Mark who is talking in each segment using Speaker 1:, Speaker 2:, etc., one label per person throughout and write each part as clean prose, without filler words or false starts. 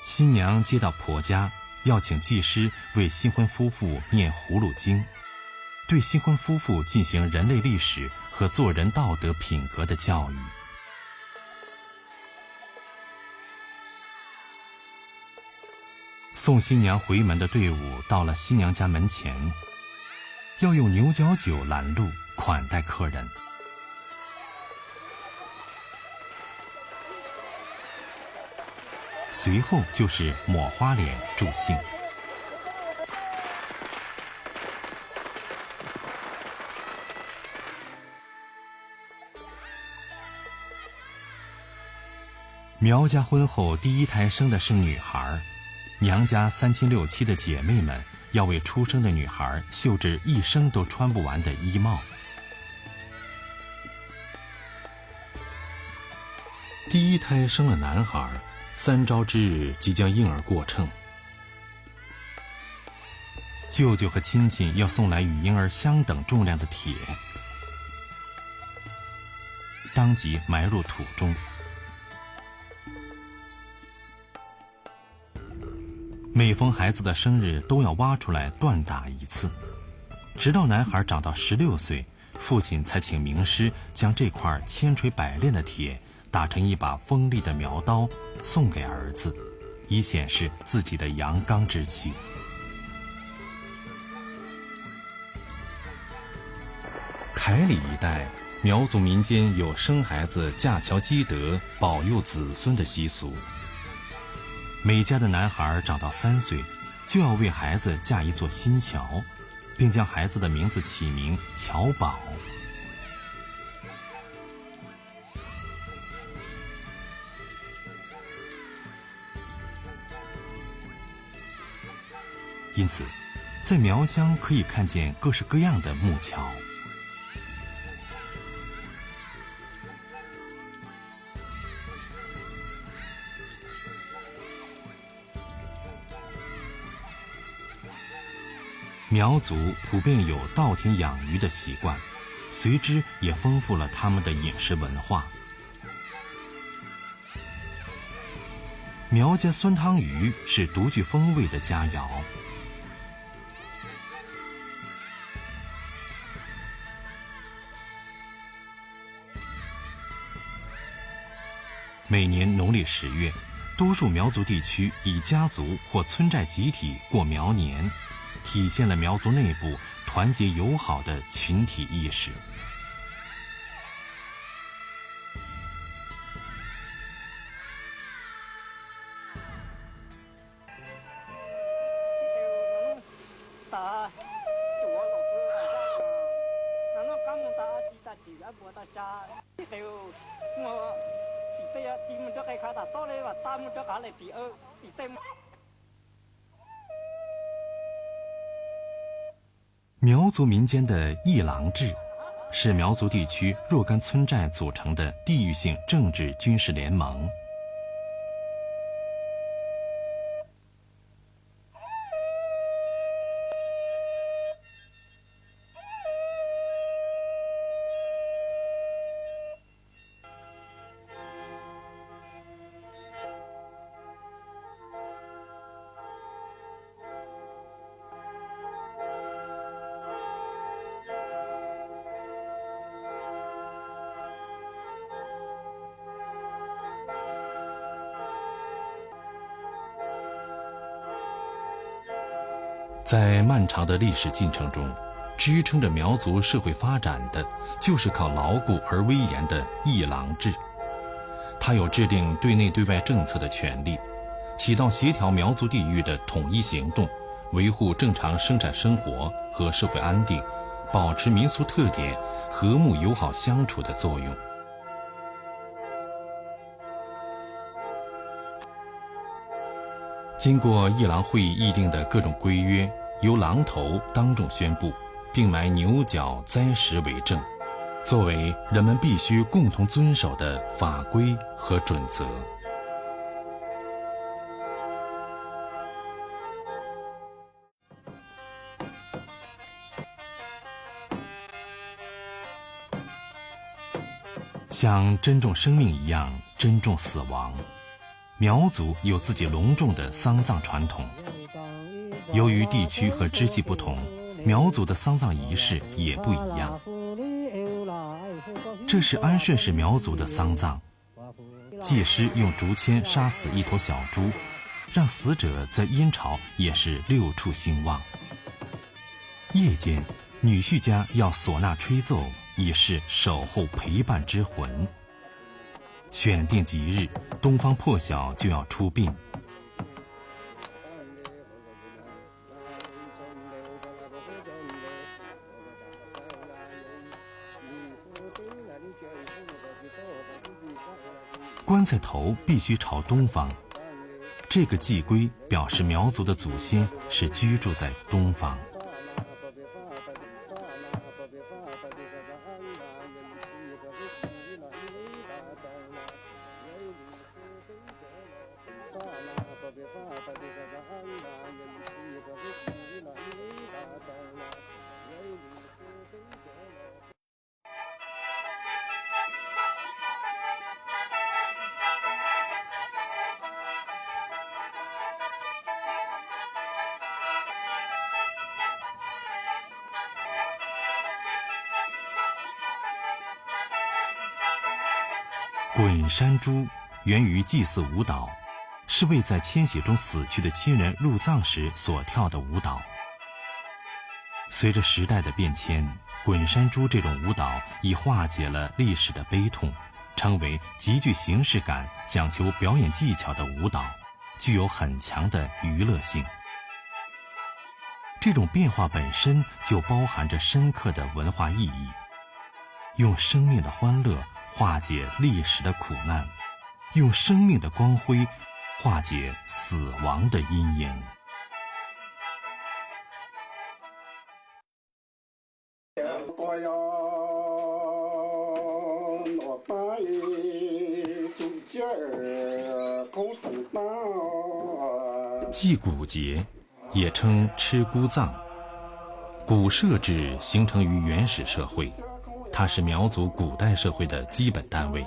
Speaker 1: 新娘接到婆家，要请祭师为新婚夫妇念葫芦经，对新婚夫妇进行人类历史和做人道德品格的教育。送新娘回门的队伍到了新娘家门前，要用牛角酒拦路，款待客人。随后就是抹花脸助兴。苗家婚后第一胎生的是女孩，娘家3亲6戚的姐妹们要为出生的女孩绣制一生都穿不完的衣帽。第一胎生了男孩，3朝之日即将婴儿过秤，舅舅和亲戚要送来与婴儿相等重量的铁，当即埋入土中。每逢孩子的生日都要挖出来锻打一次，直到男孩长到16岁，父亲才请名师将这块千锤百炼的铁打成一把锋利的苗刀，送给儿子，以显示自己的阳刚之气。凯里一带，苗族民间有生孩子架桥积德、保佑子孙的习俗。每家的男孩长到3岁，就要为孩子架一座新桥，并将孩子的名字起名乔宝。因此，在苗乡可以看见各式各样的木桥。苗族普遍有稻田养鱼的习惯，随之也丰富了他们的饮食文化。苗家酸汤鱼是独具风味的佳肴。每年农历10月，多数苗族地区以家族或村寨集体过苗年，体现了苗族内部团结友好的群体意识。苗族民间的议郎制，是苗族地区若干村寨组成的地域性政治军事联盟。在漫长的历史进程中，支撑着苗族社会发展的，就是靠牢固而威严的议郎制。它有制定对内对外政策的权利，起到协调苗族地域的统一行动，维护正常生产生活和社会安定，保持民俗特点，和睦友好相处的作用。经过议郎会议议定的各种规约，由郎头当众宣布，并埋牛角栽石为证，作为人们必须共同遵守的法规和准则。像珍重生命一样珍重死亡，苗族有自己隆重的丧葬传统。由于地区和支系不同，苗族的丧葬仪式也不一样。这是安顺氏苗族的丧葬，祭师用竹签杀死一头小猪，让死者在阴朝也是六处兴旺。夜间，女婿家要唢呐吹奏，以示守候陪伴之魂。选定吉日，东方破晓就要出殡。棺材头必须朝东方，这个祭规表示苗族的祖先是居住在东方。滚山猪源于祭祀舞蹈，是为在迁徙中死去的亲人入葬时所跳的舞蹈。随着时代的变迁，滚山猪这种舞蹈已化解了历史的悲痛，成为极具形式感、讲求表演技巧的舞蹈，具有很强的娱乐性。这种变化本身就包含着深刻的文化意义，用生命的欢乐化解历史的苦难，用生命的光辉化解死亡的阴影。祭谷节也称吃姑葬，古社制形成于原始社会，它是苗族古代社会的基本单位，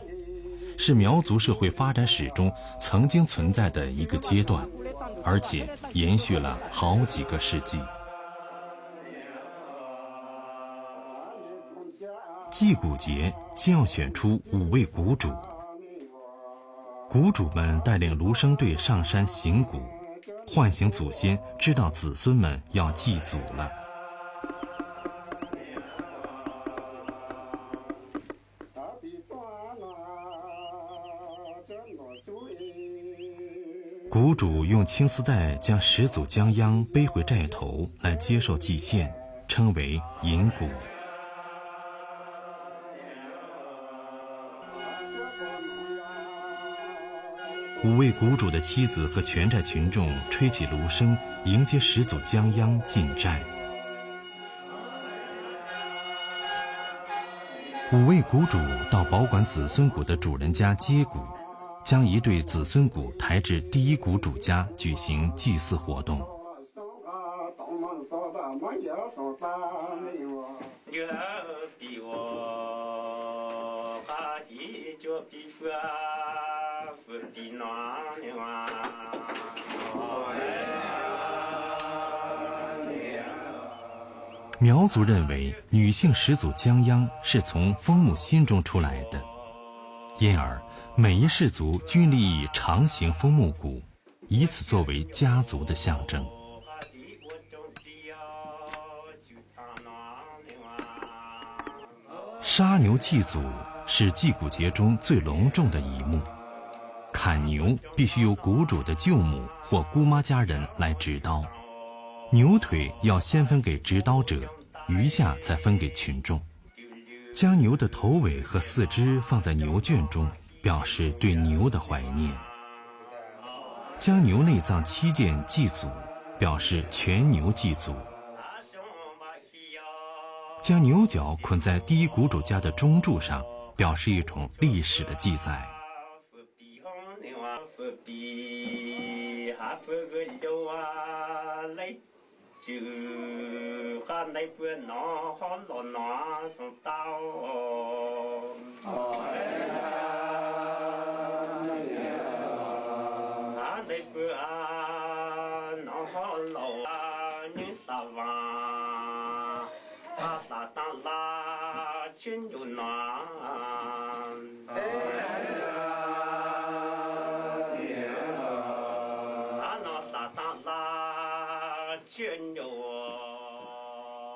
Speaker 1: 是苗族社会发展史中曾经存在的一个阶段，而且延续了好几个世纪。祭谷节先要选出5位谷主，谷主们带领芦笙队上山行谷，唤醒祖先，知道子孙们要祭祖了。谷主用青丝带将始祖将秧背回寨头来接受祭献，称为引谷。5位谷主的妻子和全寨群众吹起芦笙，迎接始祖将秧进寨。5位谷主到保管子孙谷的主人家接谷，将一对子孙谷抬至第一谷主家举行祭祀活动。苗族认为女性始祖将秧是从风母心中出来的，因而每一氏族均立以长形枫木谷，以此作为家族的象征。杀牛祭祖是祭谷节中最隆重的一幕。砍牛必须由谷主的舅母或姑妈家人来执刀，牛腿要先分给执刀者，余下才分给群众。将牛的头尾和四肢放在牛圈中，表示对牛的怀念。将牛内脏7件祭祖，表示全牛祭祖。将牛角捆在第一谷主家的中柱上，表示一种历史的记载。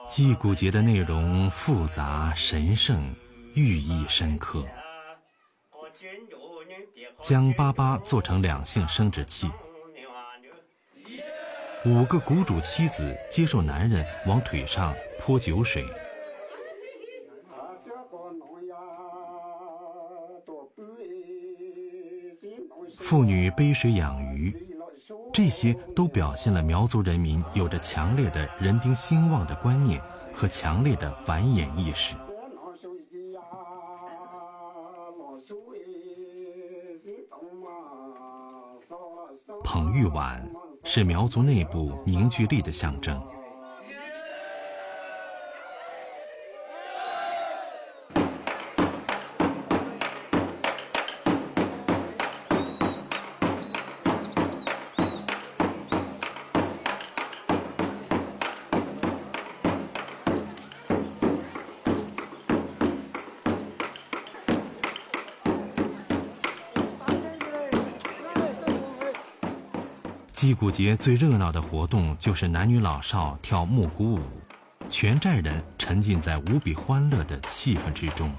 Speaker 1: 祭古节的内容复杂神圣，寓意深刻。将粑做成两性生殖器，5个谷主妻子接受男人往腿上泼酒水。妇女背水养鱼，这些都表现了苗族人民有着强烈的人丁兴旺的观念和强烈的繁衍意识。捧玉碗是苗族内部凝聚力的象征。祭古节最热闹的活动就是男女老少跳木鼓舞，全寨人沉浸在无比欢乐的气氛之中。